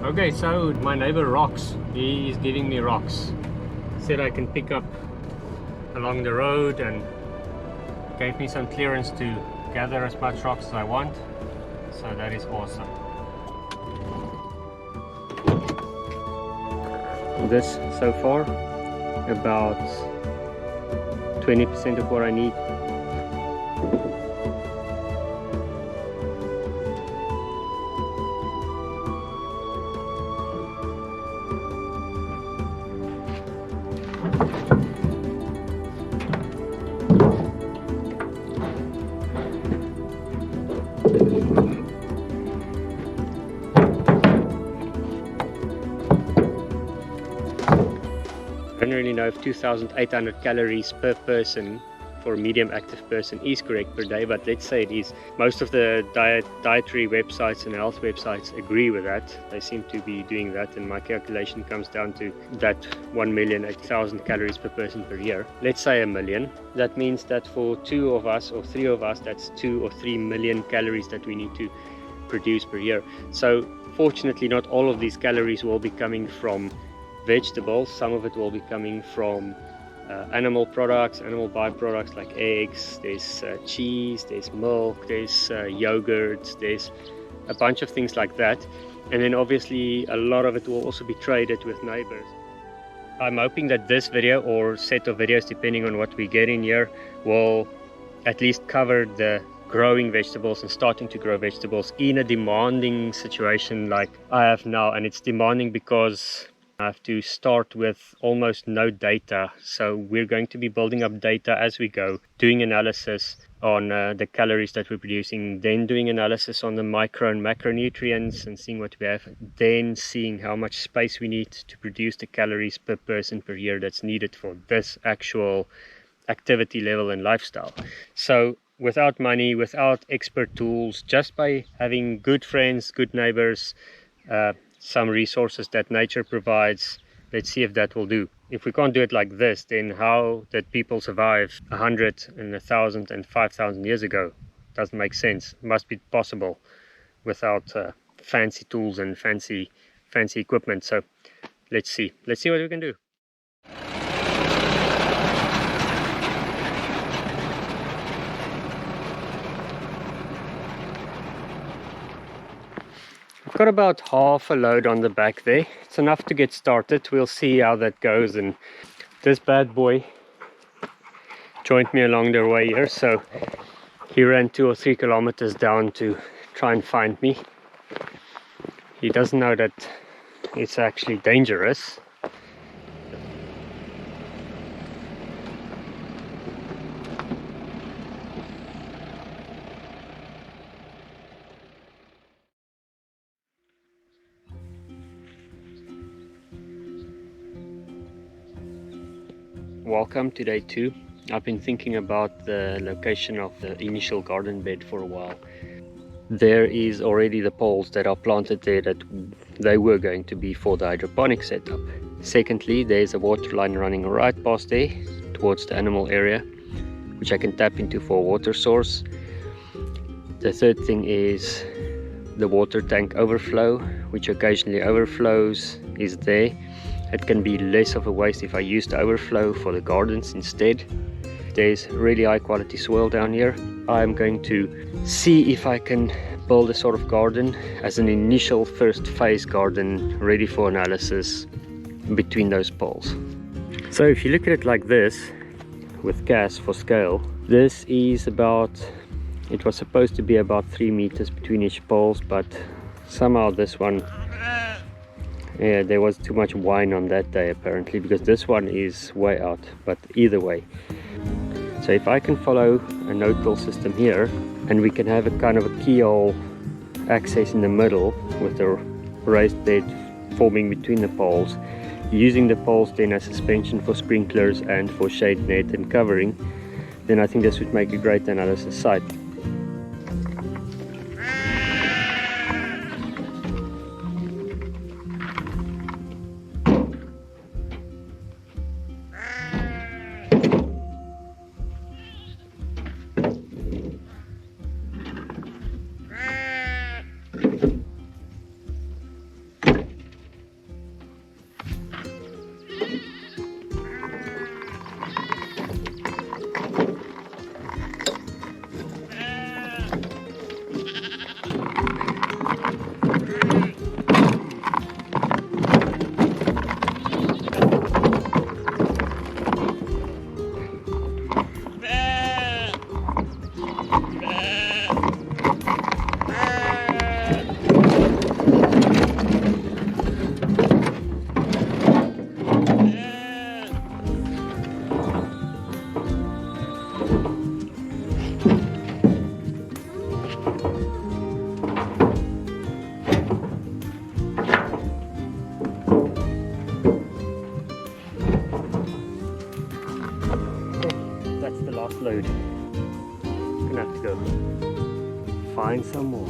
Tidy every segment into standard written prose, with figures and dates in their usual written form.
Okay, so my neighbor rocks. He is giving me rocks. Said I can pick up along the road and gave me some clearance to gather as much rocks as I want. So that is awesome. This so far about 20% of what I need. I don't really know if 2,800 calories per person for a medium active person is correct per day, but let's say it is. Most of the dietary websites and health websites agree with that. They seem to be doing that, and my calculation comes down to that 1,008,000 calories per person per year. Let's say 1 million. That means that for 2 of us or 3 of us, that's 2 or 3 million calories that we need to produce per year. So fortunately, not all of these calories will be coming from vegetables. Some of it will be coming from animal products, animal byproducts like eggs, there's cheese, there's milk, there's yogurt, there's a bunch of things like that. And then obviously a lot of it will also be traded with neighbors. I'm hoping that this video or set of videos, depending on what we get in here, will at least cover the growing vegetables and starting to grow vegetables in a demanding situation like I have now. And it's demanding because I have to start with almost no data, so we're going to be building up data as we go, doing analysis on the calories that we're producing, then doing analysis on the micro and macronutrients and seeing what we have, then seeing how much space we need to produce the calories per person per year that's needed for this actual activity level and lifestyle. So without money, without expert tools, just by having good friends, good neighbors, some resources that nature provides, let's see if that will do. If we can't do it like this, then how did people survive 100 and 1,000 and 5,000 years ago? Doesn't make sense. It must be possible without fancy tools and fancy equipment. So let's see what we can do. I've got about half a load on the back there. It's enough to get started. We'll see how that goes. And this bad boy joined me along the way here, so he ran 2 or 3 kilometers down to try and find me. He doesn't know that it's actually dangerous. Welcome to day 2. I've been thinking about the location of the initial garden bed for a while. There is already the poles that are planted there that they were going to be for the hydroponic setup. Secondly, there's a water line running right past there towards the animal area, which I can tap into for a water source. The third thing is the water tank overflow, which occasionally overflows, is there. It can be less of a waste if I use the overflow for the gardens instead. There's really high quality soil down here. I'm going to see if I can build a sort of garden as an initial first phase garden ready for analysis between those poles. So if you look at it like this, with gas for scale, this is about, it was supposed to be about 3 meters between each poles, but somehow this one, yeah, there was too much wine on that day apparently, because this one is way out. But either way, so if I can follow a no-till system here, and we can have a kind of a keyhole access in the middle with a raised bed forming between the poles, using the poles then as suspension for sprinklers and for shade net and covering, then I think this would make a great analysis site. That's the last load. Gonna have to go find some more.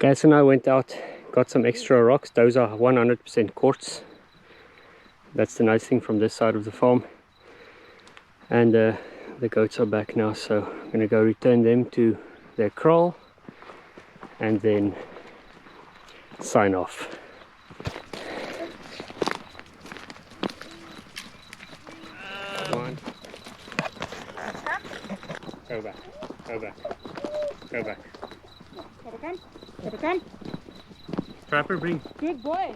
Gaz and I went out, got some extra rocks. Those are 100% quartz. That's the nice thing from this side of the farm. And the goats are back now, so I'm going to go return them to their kraal and then sign off. Come on. Go back, go back, go back. Come. Trapper, bring. Good boy.